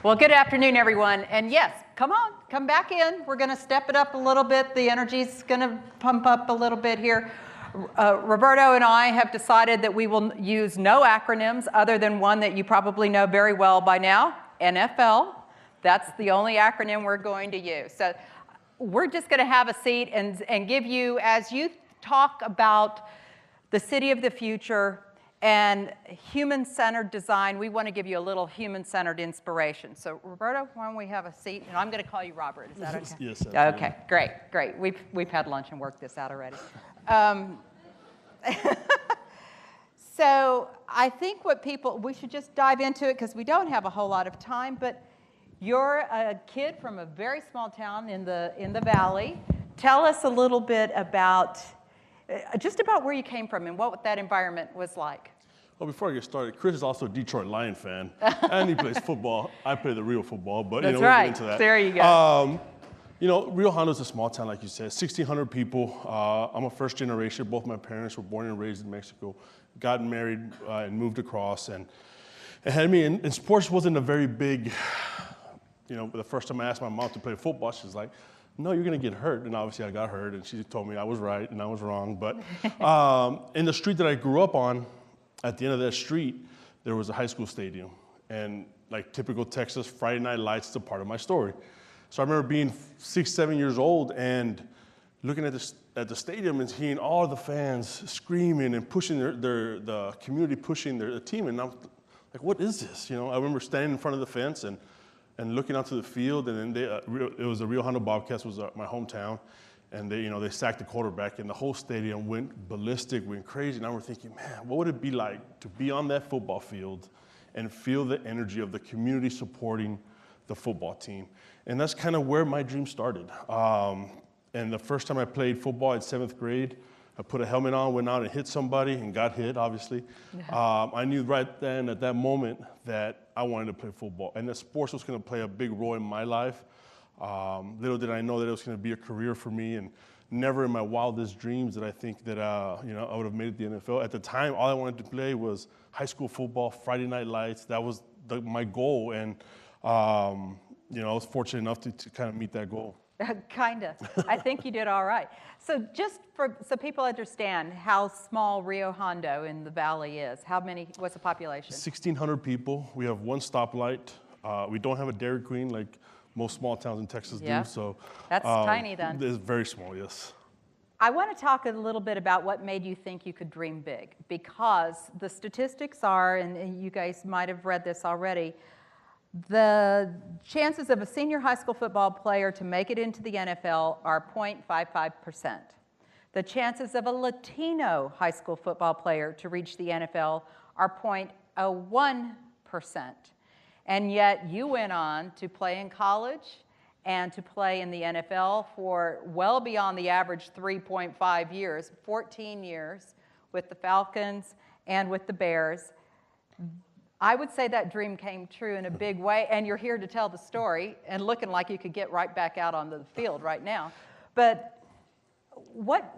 Well, good afternoon, everyone. And yes, come on, come back in. We're going to step it up a little bit. The energy's going to pump up a little bit here. Roberto and I have decided that we will use no acronyms other than one that you probably know very well by now, NFL. That's the only acronym we're going to use. So we're just going to have a seat and give you, as you talk about the city of the future and human-centered design, we want to give you a little human-centered inspiration. So Roberto, why don't we have a seat? And I'm going to call you Robert. Is that okay? Yes. Okay, great. We've had lunch and worked this out already. So I think we should just dive into it because we don't have a whole lot of time, but you're a kid from a very small town in the valley. Tell us a little bit about where you came from and what that environment was like. Well, before I get started, Chris is also a Detroit Lion fan, and he plays football. I play the real football, but That's we'll right. get into that. There you go. Rio Hondo's a small town, like you said, 1,600 people. I'm a first generation. Both my parents were born and raised in Mexico, got married and moved across, and had me. And sports wasn't a very big, the first time I asked my mom to play football, she was like, no, you're going to get hurt. And obviously I got hurt, and she told me I was right and I was wrong. But in the street that I grew up on, at the end of that street, there was a high school stadium. And like typical Texas, Friday Night Lights is a part of my story. So I remember being 6, 7 years old and looking at the stadium and seeing all the fans screaming and pushing the community pushing their team. And I'm like, what is this? I remember standing in front of the fence and looking out to the field, and then it was the Rio Hondo Bobcats, was my hometown, and they sacked the quarterback, and the whole stadium went ballistic, went crazy. And I was thinking, man, what would it be like to be on that football field and feel the energy of the community supporting the football team? And that's kind of where my dream started. And the first time I played football in 7th grade, I put a helmet on, went out and hit somebody, and got hit, obviously. I knew right then, at that moment, that I wanted to play football, and that sports was going to play a big role in my life. Little did I know that it was going to be a career for me, and never in my wildest dreams did I think that I would have made it to the NFL. At the time, all I wanted to play was high school football, Friday Night Lights. That was my goal, and I was fortunate enough to kind of meet that goal. Kind of. I think you did all right. So just so people understand how small Rio Hondo in the valley is, what's the population? 1,600 people. We have one stoplight. We don't have a Dairy Queen like most small towns in Texas do. So that's tiny then. It's very small, yes. I want to talk a little bit about what made you think you could dream big, because the statistics are, and you guys might have read this already, the chances of a senior high school football player to make it into the NFL are 0.55%. The chances of a Latino high school football player to reach the NFL are 0.01%. And yet you went on to play in college and to play in the NFL for well beyond the average 3.5 years, 14 years with the Falcons and with the Bears. I would say that dream came true in a big way, and you're here to tell the story and looking like you could get right back out on the field right now. But what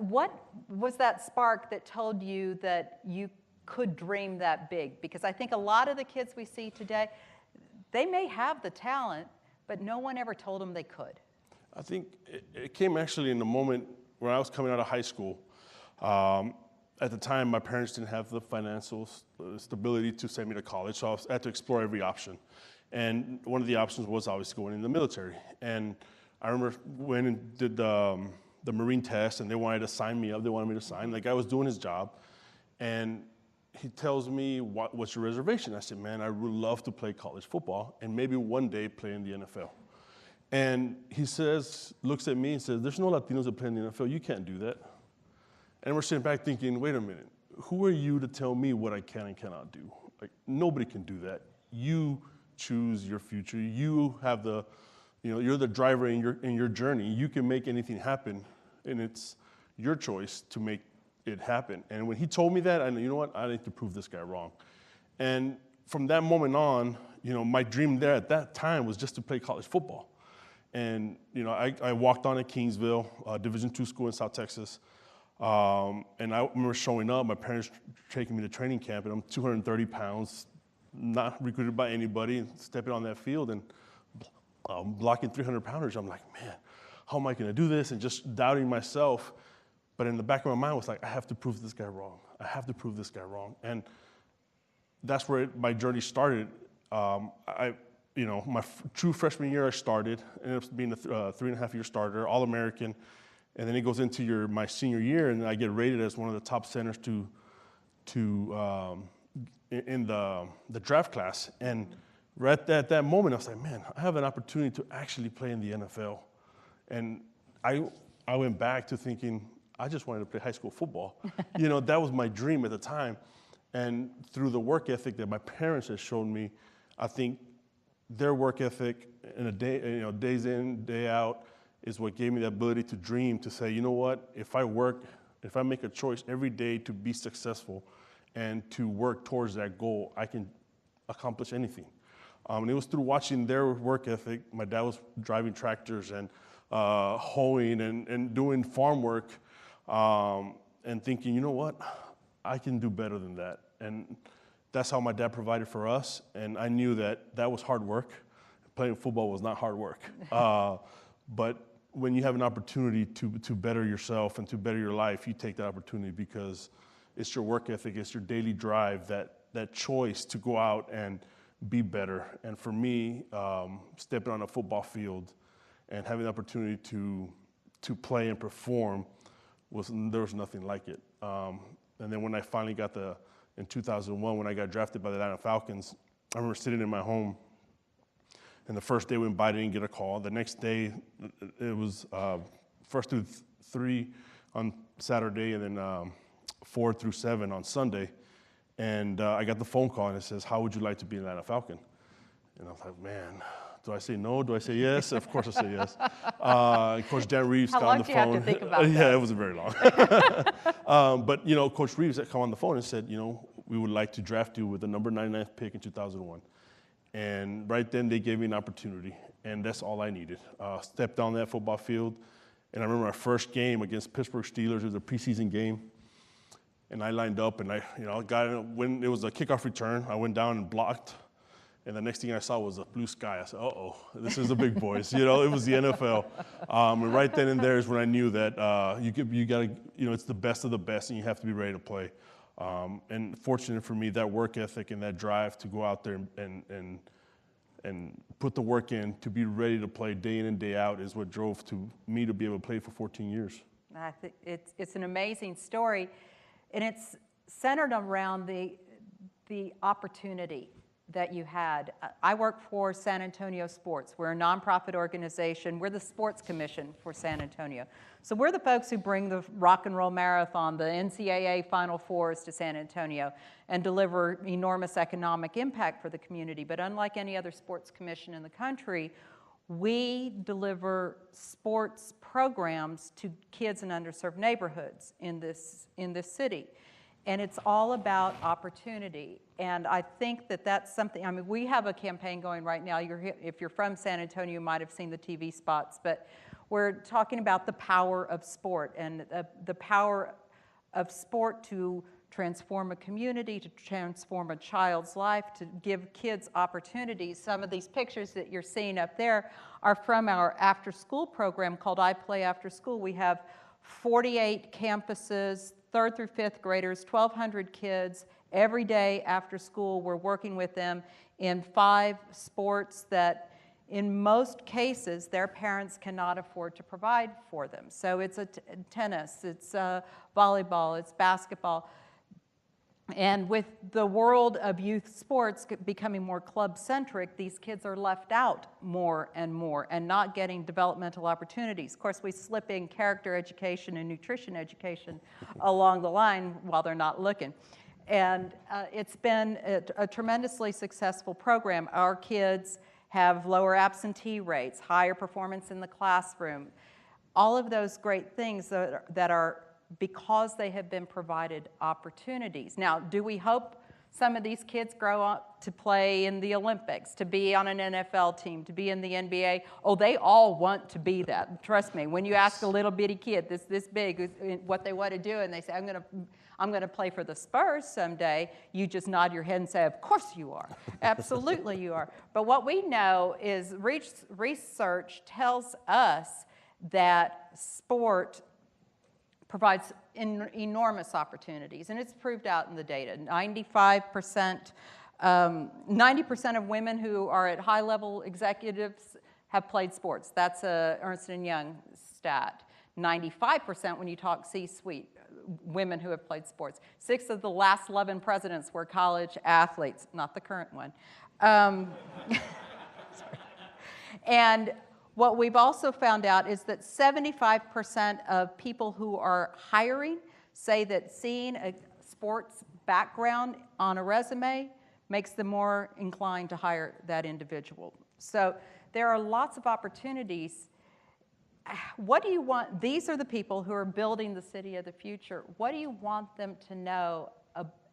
was that spark that told you that you could dream that big? Because I think a lot of the kids we see today, they may have the talent, but no one ever told them they could. I think it came actually in the moment when I was coming out of high school. At the time, my parents didn't have the financial stability to send me to college, so I had to explore every option. And one of the options was obviously going in the military. And I remember went and did the Marine test, and they wanted to sign me up. They wanted me to sign. The guy was doing his job, and he tells me, what's your reservation? I said, man, I would love to play college football and maybe one day play in the NFL. And he looks at me and says, there's no Latinos that play in the NFL. You can't do that. And we're sitting back thinking, wait a minute, who are you to tell me what I can and cannot do? Like, nobody can do that. You choose your future. You have you're the driver in your journey. You can make anything happen, and it's your choice to make it happen. And when he told me that, I knew, you know what, I need to prove this guy wrong. And from that moment on, my dream there at that time was just to play college football. And I walked on at Kingsville, Division II school in South Texas. And I remember showing up, my parents taking me to training camp, and I'm 230 pounds, not recruited by anybody, and stepping on that field and blocking 300-pounders. I'm like, man, how am I going to do this? And just doubting myself. But in the back of my mind was like, I have to prove this guy wrong. I have to prove this guy wrong. And that's where my journey started. My true freshman year I started, ended up being a 3.5-year starter, All-American. And then it goes into my senior year, and I get rated as one of the top centers in the draft class. And right at that moment, I was like, man, I have an opportunity to actually play in the NFL. And I went back to thinking, I just wanted to play high school football. That was my dream at the time. And through the work ethic that my parents had shown me, I think their work ethic in a day, days in, day out, is what gave me the ability to dream, to say, you know what, if I make a choice every day to be successful and to work towards that goal, I can accomplish anything. And it was through watching their work ethic. My dad was driving tractors and hoeing and doing farm work, and thinking, you know what, I can do better than that. And that's how my dad provided for us. And I knew that was hard work. Playing football was not hard work. But when you have an opportunity to better yourself and to better your life, you take that opportunity because it's your work ethic, it's your daily drive, that choice to go out and be better. And for me, stepping on a football field and having the opportunity to play and perform, there was nothing like it. And then when I finally in 2001, when I got drafted by the Atlanta Falcons, I remember sitting in my home, and the first day went by, I didn't get a call. The next day, it was 1st through 3 on Saturday, and then 4 through 7 on Sunday. And I got the phone call, and it says, how would you like to be an Atlanta Falcon? And I was like, man, do I say no? Do I say yes? Of course I say yes. Coach Dan Reeves got on the phone. How long do you have to think about that? Yeah, it wasn't very long. But, Coach Reeves had come on the phone and said, we would like to draft you with the number 99th pick in 2001. And right then they gave me an opportunity, and that's all I needed. Stepped on that football field, and I remember our first game against Pittsburgh Steelers. It was a preseason game, and I lined up, and when it was a kickoff return, I went down and blocked. And the next thing I saw was a blue sky. I said, uh-oh, this is the big boys. It was the NFL. And right then and there is when I knew that you got to, it's the best of the best, and you have to be ready to play. And fortunate for me, that work ethic and that drive to go out there and put the work in to be ready to play day in and day out is what drove me to be able to play for 14 years. I think it's an amazing story, and it's centered around the opportunity that you had. I work for San Antonio Sports. We're a nonprofit organization. We're the sports commission for San Antonio. So we're the folks who bring the rock and roll marathon, the NCAA Final Fours to San Antonio and deliver enormous economic impact for the community. But unlike any other sports commission in the country, we deliver sports programs to kids in underserved neighborhoods in this city. And it's all about opportunity. And I think that's something, we have a campaign going right now. If you're from San Antonio, you might have seen the TV spots, but we're talking about the power of sport and the power of sport to transform a community, to transform a child's life, to give kids opportunities. Some of these pictures that you're seeing up there are from our after-school program called I Play After School. We have 48 campuses, 3rd through 5th graders, 1,200 kids. Every day after school, we're working with them in 5 sports that in most cases, their parents cannot afford to provide for them. So it's tennis, it's volleyball, it's basketball. And with the world of youth sports becoming more club-centric, these kids are left out more and not getting developmental opportunities. Of course, we slip in character education and nutrition education along the line while they're not looking. And it's been a tremendously successful program. Our kids have lower absentee rates, higher performance in the classroom, all of those great things that are because they have been provided opportunities. Now, do we hope Some of these kids grow up to play in the Olympics, to be on an NFL team, to be in the NBA. Oh, they all want to be that. Trust me, when you ask a little bitty kid this big what they want to do, and they say, I'm going to play for the Spurs someday, you just nod your head and say, of course you are. Absolutely you are. But what we know is research tells us that sport provides enormous opportunities, and it's proved out in the data. 90% of women who are at high-level executives have played sports. That's a Ernst & Young stat. 95% when you talk C-suite, women who have played sports. 6 of the last 11 presidents were college athletes, not the current one. And what we've also found out is that 75% of people who are hiring say that seeing a sports background on a resume makes them more inclined to hire that individual. So there are lots of opportunities. What do you want? These are the people who are building the city of the future. What do you want them to know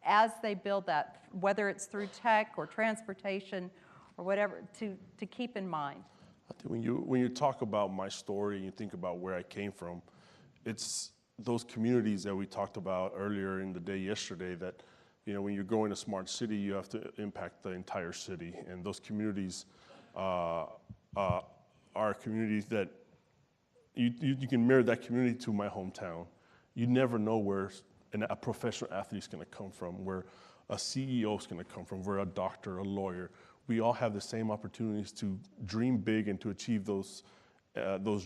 as they build that, whether it's through tech or transportation or whatever, to keep in mind? I think when you talk about my story and you think about where I came from, it's those communities that we talked about earlier in the day yesterday that, when you're growing a smart city, you have to impact the entire city. And those communities are communities that you can mirror that community to my hometown. You never know where a professional athlete is going to come from, where a CEO is going to come from, where a doctor, a lawyer. We all have the same opportunities to dream big and to achieve those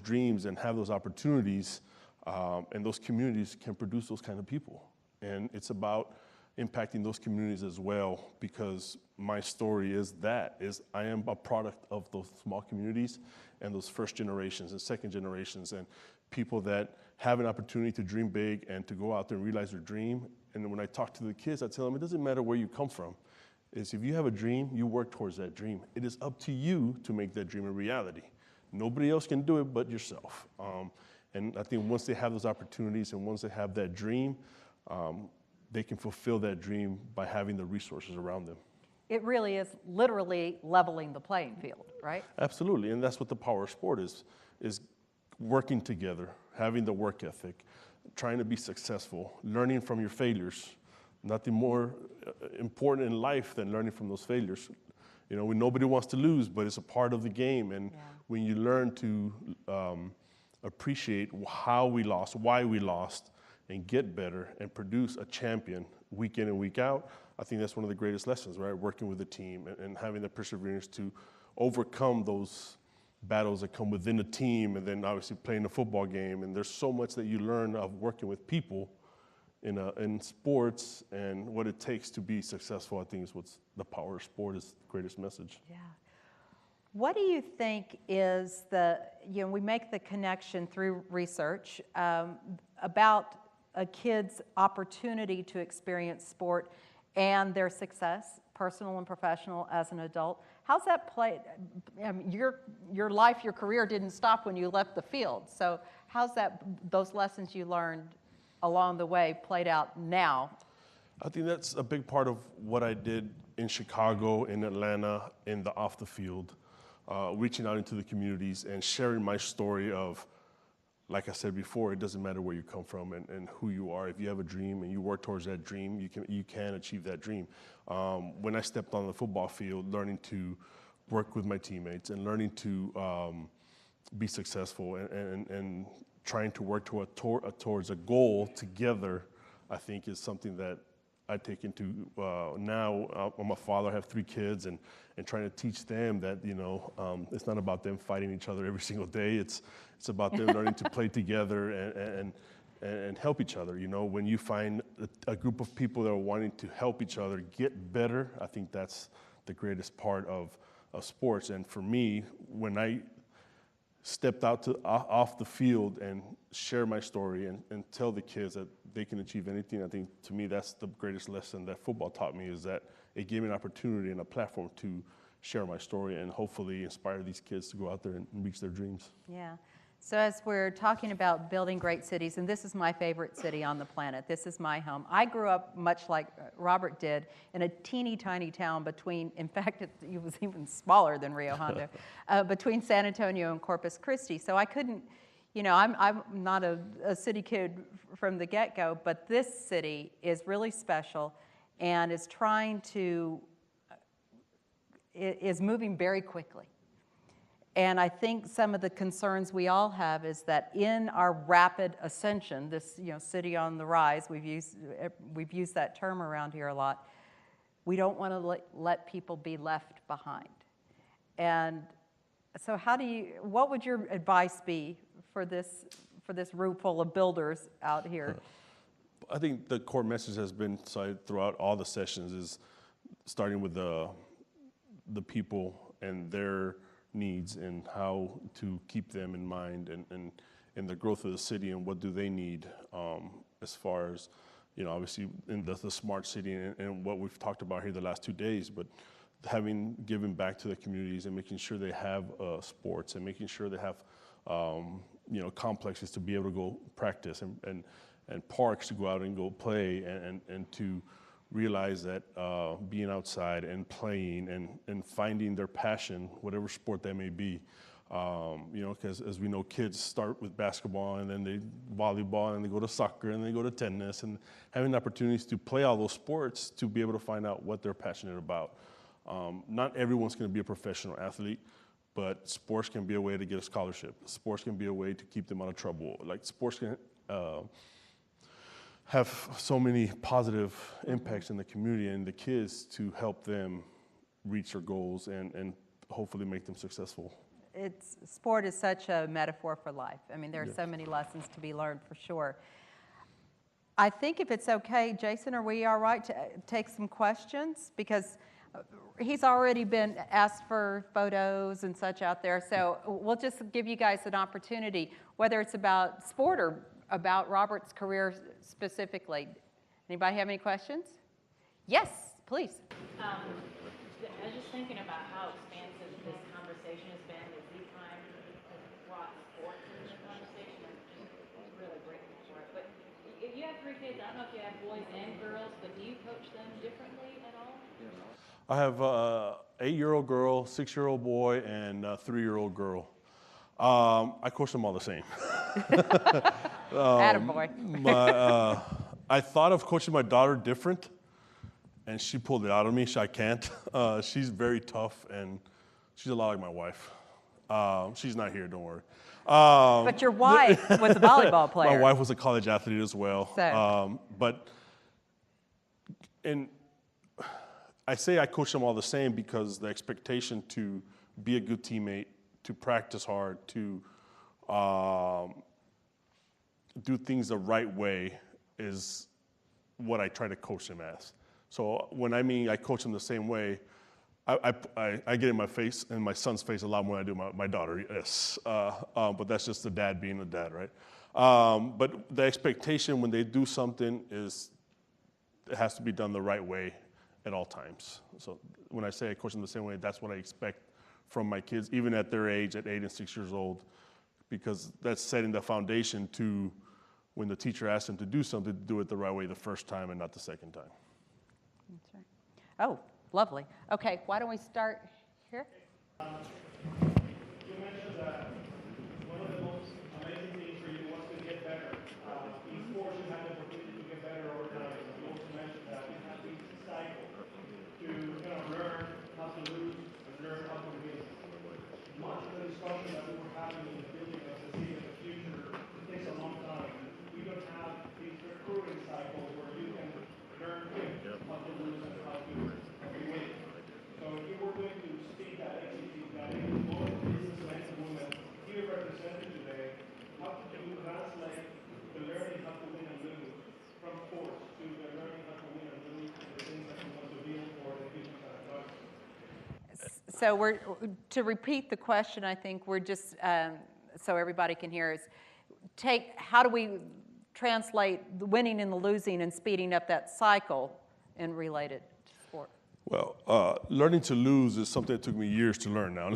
dreams and have those opportunities, and those communities can produce those kind of people. And it's about impacting those communities as well, because my story is I am a product of those small communities and those first generations and second generations and people that have an opportunity to dream big and to go out there and realize their dream. And when I talk to the kids, I tell them it doesn't matter where you come from. If you have a dream, you work towards that dream. It is up to you to make that dream a reality. Nobody else can do it but yourself. And I think once they have those opportunities and once they have that dream, they can fulfill that dream by having the resources around them. It really is literally leveling the playing field, right? Absolutely, and that's what the power of sport is working together, having the work ethic, trying to be successful, learning from your failures. Nothing more important in life than learning from those failures. Nobody wants to lose, but it's a part of the game. And when you learn to appreciate how we lost, why we lost, and get better and produce a champion week in and week out, I think that's one of the greatest lessons, right? Working with a team and having the perseverance to overcome those battles that come within a team, and then obviously playing a football game. And there's so much that you learn of working with people in sports and what it takes to be successful. I think is what's the power of sport is the greatest message. Yeah. What do you think is we make the connection through research about a kid's opportunity to experience sport and their success, personal and professional, as an adult? How's that play? Your life, your career didn't stop when you left the field. So how's those lessons you learned along the way played out now? I think that's a big part of what I did in Chicago, in Atlanta, in the off the field, reaching out into the communities and sharing my story of, like I said before, it doesn't matter where you come from and who you are. If you have a dream and you work towards that dream, you can achieve that dream. When I stepped on the football field, learning to work with my teammates and learning to be successful and trying to work towards a goal together, I think is something that I take into now. I'm a father, I have 3 kids, and trying to teach them that it's not about them fighting each other every single day. It's about them learning to play together and help each other. When you find a group of people that are wanting to help each other get better, I think that's the greatest part of sports. And for me, when I stepped off the field and share my story and tell the kids that they can achieve anything, I think to me that's the greatest lesson that football taught me, is that it gave me an opportunity and a platform to share my story and hopefully inspire these kids to go out there and reach their dreams. Yeah. So as we're talking about building great cities, and this is my favorite city on the planet, this is my home. I grew up much like Robert did in a teeny tiny town between, in fact, it was even smaller than Rio Hondo, between San Antonio and Corpus Christi. So I couldn't, you know, I'm not a city kid from the get-go, but this city is really special and is trying to, is moving very quickly. And I think some of the concerns we all have is that in our rapid ascension, this city on the rise, we've used that term around here a lot, we don't want to let people be left behind. And so what would your advice be for this room full of builders out here? I think the core message has been cited throughout all the sessions is starting with the people and their needs and how to keep them in mind and the growth of the city and what do they need as far as, obviously in the smart city and what we've talked about here the last 2 days, but having given back to the communities and making sure they have sports and making sure they have, complexes to be able to go practice and parks to go out and go play and to realize that being outside and playing and finding their passion, whatever sport that may be, because as we know, kids start with basketball and then they volleyball and they go to soccer and they go to tennis, and having opportunities to play all those sports to be able to find out what they're passionate about. Not everyone's going to be a professional athlete, but sports can be a way to get a scholarship. Sports can be a way to keep them out of trouble. Like sports can have so many positive impacts in the community and the kids to help them reach their goals and hopefully make them successful. Sport is such a metaphor for life. I mean, there are so many lessons to be learned for sure. I think if it's okay, Jason, are we all right to take some questions? Because he's already been asked for photos and such out there, so we'll just give you guys an opportunity, whether it's about sport or about Robert's career specifically. Anybody have any questions? Yes, please. I was just thinking about how expansive this conversation has been. As time has brought sports into the conversation, I'm just really grateful for it. But if you have 3 kids, I don't know if you have boys and girls, but do you coach them differently at all? I have an 8-year-old girl, 6-year-old boy, and a 3-year-old girl. I coach them all the same. Attaboy. I thought of coaching my daughter different, and she pulled it out of me. I can't. She's very tough, and she's a lot like my wife. She's not here, don't worry. But your wife was a volleyball player. My wife was a college athlete as well. So. I say I coach them all the same because the expectation to be a good teammate, to practice hard, to do things the right way is what I try to coach them as. So when I mean I coach them the same way, I get in my face, in my son's face a lot more than I do my daughter, yes. But that's just the dad being the dad, right? But the expectation when they do something is it has to be done the right way at all times. So when I say I coach them the same way, that's what I expect from my kids, even at their age, at 8 and 6 years old, because that's setting the foundation to when the teacher asks them to do something, to do it the right way the first time and not the second time. That's right. Oh, lovely. Okay, why don't we start here? You mentioned that one of the most amazing things for you was to get better. In sports, you have the opportunity to get better over time. You also mentioned that you have this cycle to kind of learn how to lose and learn how to win. Much of the discussion that we were having in the building of the city of the future takes a long time. We don't have these recruiting cycles where you can learn how to lose and how to win. So if you were going to speak that entity, that both business and women here represented today, how could you translate the learning how to win and lose from sports to the learning how to win and lose and the things that you want to build for the future of our lives? So to repeat the question, I think we're just, so everybody can hear, is how do we translate the winning and the losing and speeding up that cycle and relate it to sport? Well, learning to lose is something that took me years to learn now.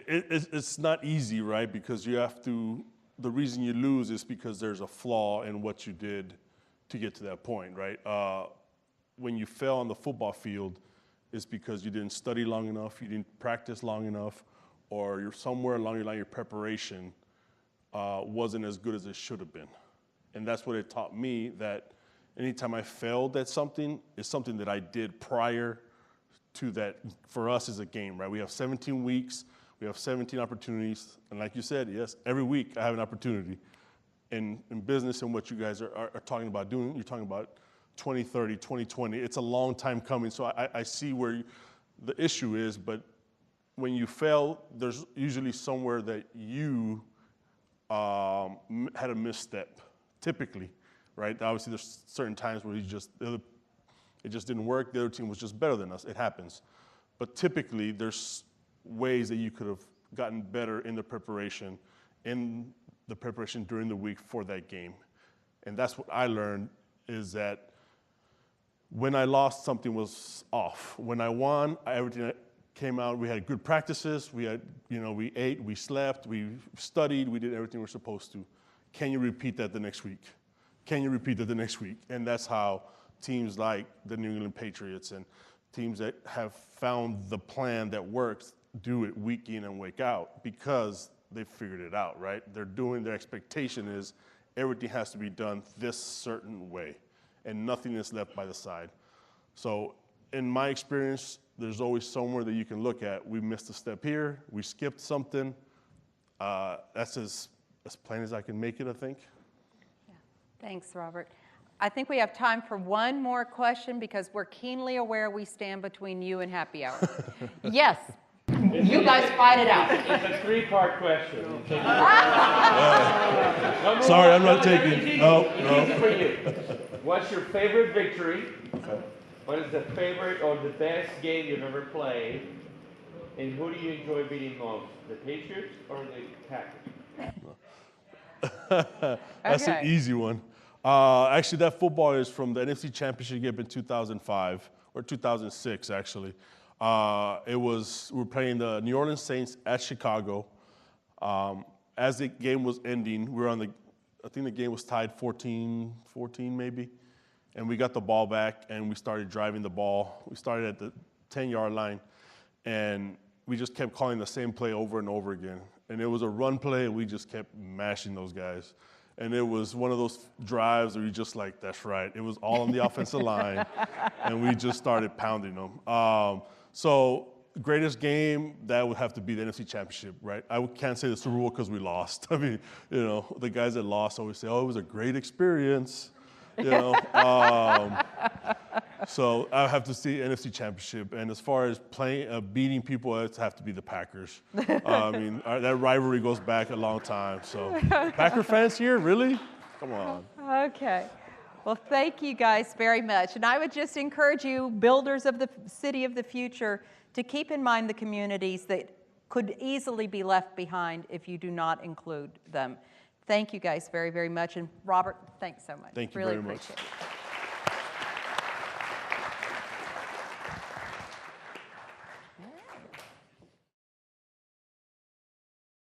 It's not easy, right? Because you have to, the reason you lose is because there's a flaw in what you did to get to that point, right? When you fail on the football field, it's because you didn't study long enough, you didn't practice long enough, or you're somewhere along your line, your preparation wasn't as good as it should have been. And that's what it taught me, that anytime I failed at something, it's something that I did prior to that. For us, is a game, right? We have 17 weeks, we have 17 opportunities, and like you said, yes, every week I have an opportunity. In business and what you guys are talking about doing, you're talking about 2030, 2020, it's a long time coming, so I see where the issue is, but when you fail, there's usually somewhere that you had a misstep, typically, right? Obviously, there's certain times where it just didn't work. The other team was just better than us. It happens. But typically, there's ways that you could have gotten better in the preparation during the week for that game. And that's what I learned, is that when I lost, something was off. When I won, everything came out. We had good practices. We ate, we slept, we studied, we did everything we're supposed to. Can you repeat that the next week? Can you repeat that the next week? And that's how teams like the New England Patriots and teams that have found the plan that works do it week in and week out, because they figured it out, right? Their expectation is everything has to be done this certain way, and nothing is left by the side. So in my experience, there's always somewhere that you can look at. We missed a step here, we skipped something. That's as plain as I can make it, I think. Yeah. Thanks, Robert. I think we have time for one more question, because we're keenly aware we stand between you and happy hour. Yes. You guys fight it out. It's a three-part question. Sorry, I'm not taking. No. For you, what's your favorite victory? What is the favorite or the best game you've ever played? And who do you enjoy beating most, the Patriots or the Packers? That's an easy one. Actually, that football is from the NFC Championship game in 2005, or 2006, actually. We were playing the New Orleans Saints at Chicago. As the game was ending, I think the game was tied 14 maybe. And we got the ball back, and we started driving the ball. We started at the 10-yard line, and we just kept calling the same play over and over again. And it was a run play, and we just kept mashing those guys. And it was one of those drives where you just like, that's right. It was all on the offensive line, and we just started pounding them. So greatest game, that would have to be the NFC Championship, right? I can't say the Super Bowl because we lost. I mean, the guys that lost always say, oh, it was a great experience. So I have to see NFC Championship. And as far as beating people, it have to be the Packers. I mean, that rivalry goes back a long time. So Packer fans here, really? Come on. Okay. Well, thank you guys very much. And I would just encourage you, builders of the city of the future, to keep in mind the communities that could easily be left behind if you do not include them. Thank you guys very, very much. And Robert, thanks so much. Thank you really very much. Appreciate it.